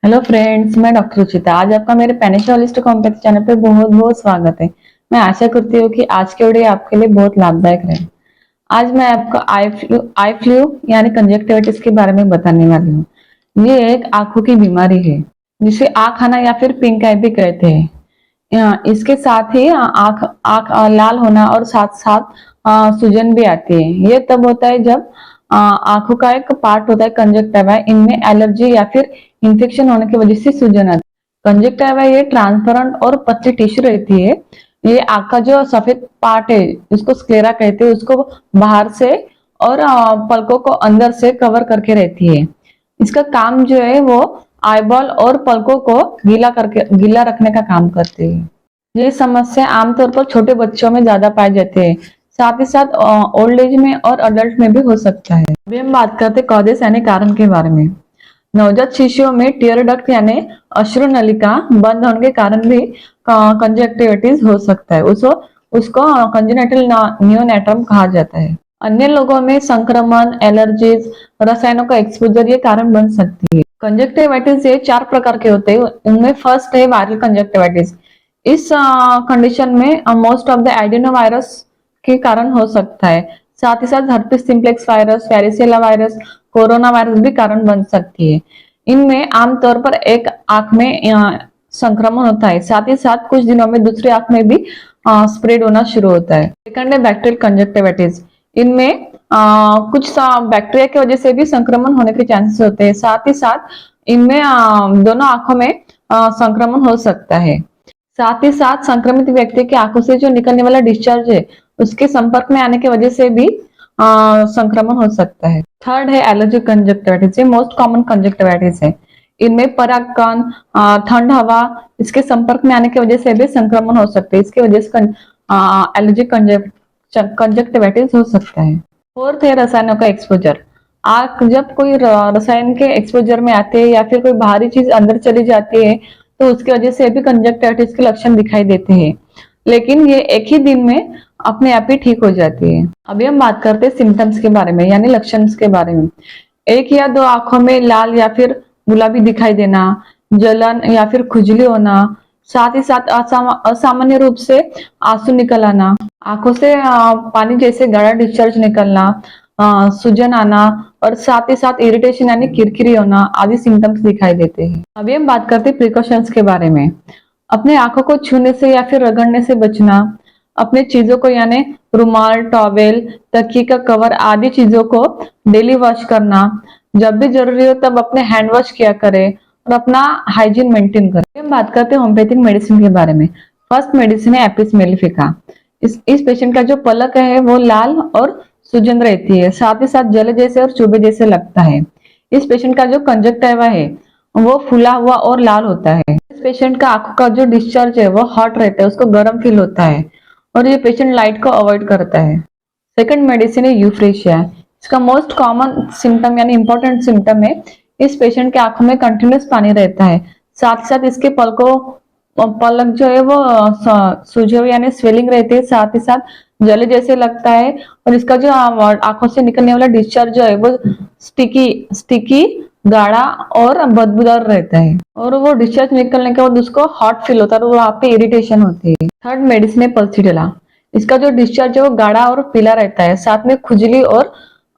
Hello friends, मैं doctor Ruchita. आज आपका मेरे पैनिशा होलिस्टिक होम्योपैथी चैनल पे बहुत बहुत स्वागत है। मैं आशा करती हूँ कि आज के वीडियो आपके लिए बहुत लाभदायक रहे। आज मैं आपको आई फ्लू यानी कंजक्टिविटिस के बारे में बताने वाली हूँ। ये एक आंखों की बीमारी है जिसे आंख आना या फिर पिंक आई भी कहते हैं। इसके साथ ही आंख आंख लाल होना और साथ साथ सूजन भी आती है। ये तब होता है जब आंखों का एक पार्ट होता है कंजक्टिवा, इनमें एलर्जी या फिर इंफेक्शन होने की वजह से सूजन आती है। कंजक्टिवा ये ट्रांसपेरेंट और पतली टिश्यू रहती है। ये आंख का जो सफेद पार्ट है उसको स्क्लेरा कहते हैं, उसको बाहर से और पलकों को अंदर से कवर करके रहती है। इसका काम जो है वो आईबॉल और पलकों को गीला रखने का काम करती है। ये समस्या आमतौर पर छोटे बच्चों में ज्यादा पाए जाते हैं, साथ ही साथ ओल्ड एज में और अडल्ट में भी हो सकता है। अभी हम बात करते हैं कॉजेस यानी कारण के बारे में। नवजात शिशुओं में टीयर डक्ट यानी अश्रु नलिका बंद होने के कारण भी कंजक्टिविटीज हो सकता है। उसको कंजेनिटल नियोनेट्रम कहा जाता है। अन्य लोगों में संक्रमण, एलर्जीज, रसायनों का एक्सपोजर ये कारण बन सकती है। कंजक्टिविटीज ये 4 प्रकार के होते हैं। उनमें फर्स्ट है वायरल कंजक्टिविटीज। इस कंडीशन में मोस्ट ऑफ द एडिनोवायरस के कारण हो सकता है। साथ ही साथ herpes simplex virus, varicella virus, corona virus भी कारण बन सकती है। इनमें आमतौर पर एक आंख में संक्रमण होता है, साथ ही साथ कुछ दिनों में दूसरी आंख में भी स्प्रेड होना शुरू होता है। सेकंड है बैक्टीरियल कंजक्टिविटीज। इनमें कुछ बैक्टीरिया की वजह से भी संक्रमण होने के चांसेस होते हैं। साथ ही साथ इनमें दोनों आंखों में संक्रमण हो सकता है। साथ ही साथ संक्रमित व्यक्ति की आंखों से जो निकलने वाला डिस्चार्ज है उसके संपर्क में आने की वजह से भी संक्रमण हो सकता है। थर्ड है एलर्जिक कंजक्टिविटीज। ये मोस्ट कॉमन कंजक्टिविटीज है। इनमें परागकण, ठंड हवा, इसके संपर्क में आने की वजह से भी संक्रमण हो सकता है। इसकी वजह से एलर्जिक कंजक्टिविटीज हो सकता है। फोर्थ है रसायनों का एक्सपोजर। आंख जब कोई रसायन के एक्सपोजर में आते हैं या फिर कोई बाहरी चीज अंदर चली जाती है तो उसकी वजह से भी कंजक्टिविटीज के लक्षण दिखाई देते हैं, लेकिन ये एक ही दिन में अपने आप ही ठीक हो जाती है। अभी हम बात करते हैं सिम्टम्स के बारे में यानी लक्षण के बारे में। एक या दो आंखों में लाल या फिर गुलाबी दिखाई देना, जलन या फिर खुजली होना, साथ ही साथ असामान्य रूप से आंसू निकल आना, आंखों से पानी जैसे गाढ़ा डिस्चार्ज निकलना, सूजन आना और साथ ही साथ इरिटेशन यानी किरकिरी होना आदि सिम्टम्स दिखाई देते हैं। अभी हम बात करते हैं प्रिकॉशंस के बारे में। अपने आंखों को छूने से या फिर रगड़ने से बचना, अपने चीजों को यानी रुमाल, टॉवेल, तकिए का कवर आदि चीजों को डेली वॉश करना, जब भी जरूरी हो तब अपने हैंड वॉश किया करें और अपना हाइजीन मेंटेन करें। हम बात करते हैं होम्योपैथिक मेडिसिन के बारे में। फर्स्ट मेडिसिन है एपिस मेलिफिका। इस पेशेंट का जो पलक है वो लाल और सूजन रहती है, साथ ही साथ जले जैसे और चुभे जैसे लगता है। इस पेशेंट का जो कंजक्टिवा है वो फूला हुआ और लाल होता है। इस पेशेंट का आंखों का जो डिस्चार्ज है वो हॉट रहता है, उसको गर्म फील होता है और ये पेशेंट लाइट को अवॉइड करता है। सेकंड मेडिसिन है यूफ्रेशिया। इसका मोस्ट कॉमन सिम्टम यानी इंपॉर्टेंट सिम्टम है इस पेशेंट के आंखों में कंटिन्यूस पानी रहता है, साथ ही साथ इसके पलक जो है वो सूजे हुए यानी स्वेलिंग रहती है, साथ ही साथ जले जैसे लगता है और इसका जो आंखों से निकलने वाला डिस्चार्ज जो है वो स्टिकी गाढ़ा और बदबूदार रहता है और वो डिस्चार्ज निकलने के बाद उसको हॉट फील होता है और वहां पे इरिटेशन होती है। थर्ड मेडिसिन है पल्सीडेला। इसका जो डिस्चार्ज है वो गाढ़ा और पीला रहता है, साथ में खुजली और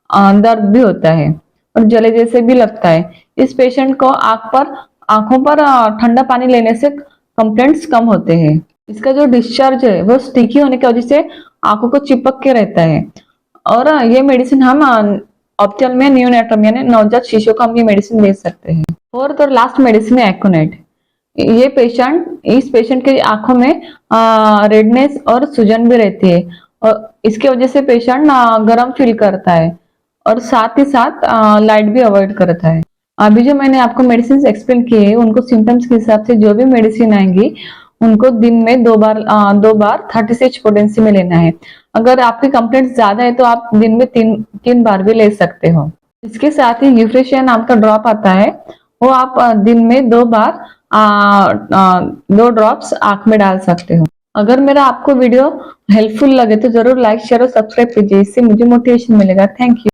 दर्द भी होता है और जले जैसे भी लगता है। इस पेशेंट को आंखों पर ठंडा पानी लेने से कंप्लेंट्स कम होते हैं। इसका जो डिस्चार्ज है वो स्टिकी होने की वजह से आंखों को चिपक के रहता है और ये मेडिसिन हम ऑप्टल में नियोनेट्रम यानी नवजात शिशु को हम ये मेडिसिन दे सकते हैं। फोर्थ और लास्ट मेडिसिन है एक्यूनेट। इस पेशेंट के आंखों में रेडनेस और सूजन भी रहती है और इसकी वजह से पेशेंट गर्म फील करता है और साथ ही साथ लाइट भी अवॉइड करता है। अभी जो मैंने आपको मेडिसिन एक्सप्लेन किए हैं उनको सिम्टम्स के हिसाब से जो भी मेडिसिन आएंगी उनको दिन में दो बार 30 पोटेंसी में लेना है। अगर आपकी कंप्लेंट ज्यादा है तो आप दिन में तीन बार भी ले सकते हो। इसके साथ ही यूफ्रेशिया नाम का ड्रॉप आता है, वो आप दिन में 2 बार 2 ड्रॉप्स आंख में डाल सकते हो। अगर मेरा आपको वीडियो हेल्पफुल लगे तो जरूर लाइक, शेयर और सब्सक्राइब कीजिए, इससे मुझे मोटिवेशन मिलेगा। Thank you.